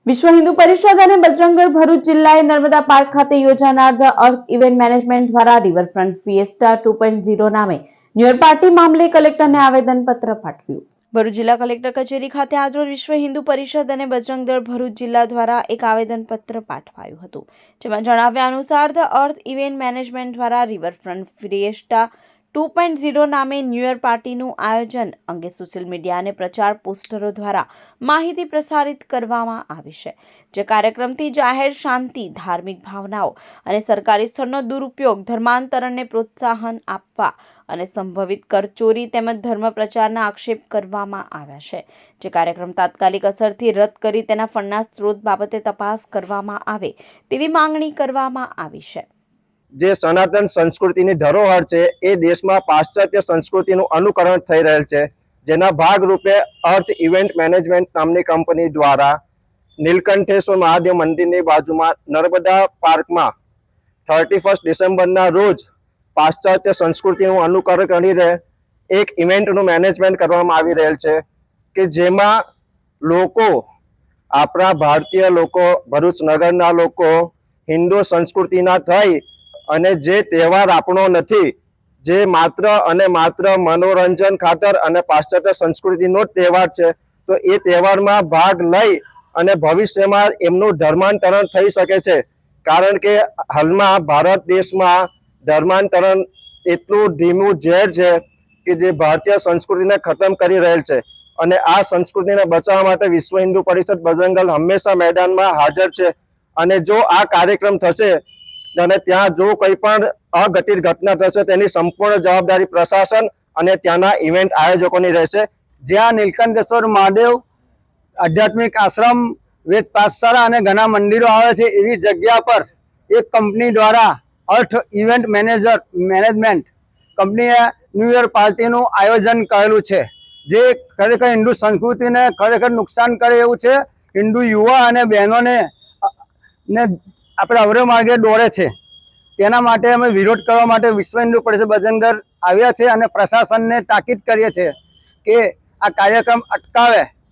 વિશ્વ હિન્દુ પરિષદ અને બજરંગ દળ ભરૂચ જિલ્લાએ નર્મદા પાર્ક ખાતે યોજાનાર ધ અર્થ ઇવેન્ટ મેનેજમેન્ટ દ્વારા રિવરફ્રન્ટ ફિએસ્ટા 2.0 નામે ન્યૂ યર પાર્ટી મામલે કલેક્ટરને આવેદનપત્ર પાઠવ્યું। ભરૂચ જિલ્લા કલેક્ટર કચેરી ખાતે આજરોજ વિશ્વ હિન્દુ પરિષદ અને બજરંગ દળ ભરૂચ જિલ્લા દ્વારા એક આવેદનપત્ર પાઠવાયું હતું, જેમાં જણાવ્યા અનુસાર ધ અર્થ ઇવેન્ટ મેનેજમેન્ટ દ્વારા રિવરફ્રન્ટ ફિએસ્ટા 2.0 નામે ન્યૂ યર પાર્ટીનું આયોજન અંગે સોશિયલ મીડિયા અને પ્રચાર પોસ્ટરો દ્વારા માહિતી પ્રસારિત કરવામાં આવી છે, જે કાર્યક્રમથી જાહેર શાંતિ, ધાર્મિક ભાવનાઓ અને સરકારી સ્થળનો દુરુપયોગ, ધર્માંતરણને પ્રોત્સાહન આપવા અને સંભવિત કરચોરી તેમજ ધર્મ પ્રચારના આક્ષેપ કરવામાં આવ્યા છે, જે કાર્યક્રમ તાત્કાલિક અસરથી રદ કરી તેના ફંડના સ્ત્રોત બાબતે તપાસ કરવામાં આવે તેવી માંગણી કરવામાં આવી છે। જે સનાતન સંસ્કૃતિની ધરોહર છે એ દેશમાં પાશ્ચાત્ય સંસ્કૃતિનું અનુકરણ થઈ રહેલ છે, જેના ભાગરૂપે અર્થ ઇવેન્ટ મેનેજમેન્ટ નામની કંપની દ્વારા નીલકંઠેશ્વર મહાદેવ મંદિરની બાજુમાં નર્મદા પાર્કમાં 31 ડિસેમ્બરના રોજ પાશ્ચાત્ય સંસ્કૃતિનું અનુકરણ કરીને એક ઇવેન્ટનું મેનેજમેન્ટ કરવામાં આવી રહેલ છે કે જેમાં લોકો, આપણા ભારતીય લોકો, ભરૂચ નગરના લોકો હિન્દુ સંસ્કૃતિના થઈ અને જે તહેવાર આપણો નથી, જે માત્ર અને માત્ર મનોરંજન ખાતર અને પાશ્ચાત્ય સંસ્કૃતિનો જ તહેવાર છે, તો એ તહેવારમાં ભાગ લઈ અને ભવિષ્યમાં એમનું ધર્માંતરણ થઈ શકે છે। કારણ કે હાલમાં ભારત દેશમાં ધર્માંતરણ એટલું ધીમું ઝેર છે કે જે ભારતીય સંસ્કૃતિને ખતમ કરી રહેલ છે, અને આ સંસ્કૃતિને બચાવવા માટે વિશ્વ હિન્દુ પરિષદ બજરંગ દળ હંમેશા મેદાનમાં હાજર છે। અને જો આ કાર્યક્રમ થશે અને ત્યાં જો કંઈ પણ અઘટિત ઘટના થશે તેની સંપૂર્ણ જવાબદારી પ્રશાસન અને ત્યાંના ઇવેન્ટ આયોજકોની રહેશે। જ્યાં નીલકંઠેશ્વર મહાદેવ આધ્યાત્મિક આશ્રમ, વેદ પાઠશાળા અને ઘણા મંદિરો આવે છે, એવી જગ્યા પર એક કંપની દ્વારા અર્થ ઇવેન્ટ મેનેજમેન્ટ કંપનીએ ન્યૂ યર પાર્ટીનું આયોજન કરેલું છે, જે ખરેખર હિન્દુ સંસ્કૃતિને ખરેખર નુકસાન કરે એવું છે। હિન્દુ યુવા અને બહેનોને આપણે અવરે માર્ગે દોરે છે। તેના માટે અમે વિરોધ કરવા માટે વિશ્વ હિન્દુ પરિષદ બજરંગ દળ આવ્યા છે અને પ્રશાસનને તાકીદ કરીએ છીએ કે આ કાર્યક્રમ અટકાવે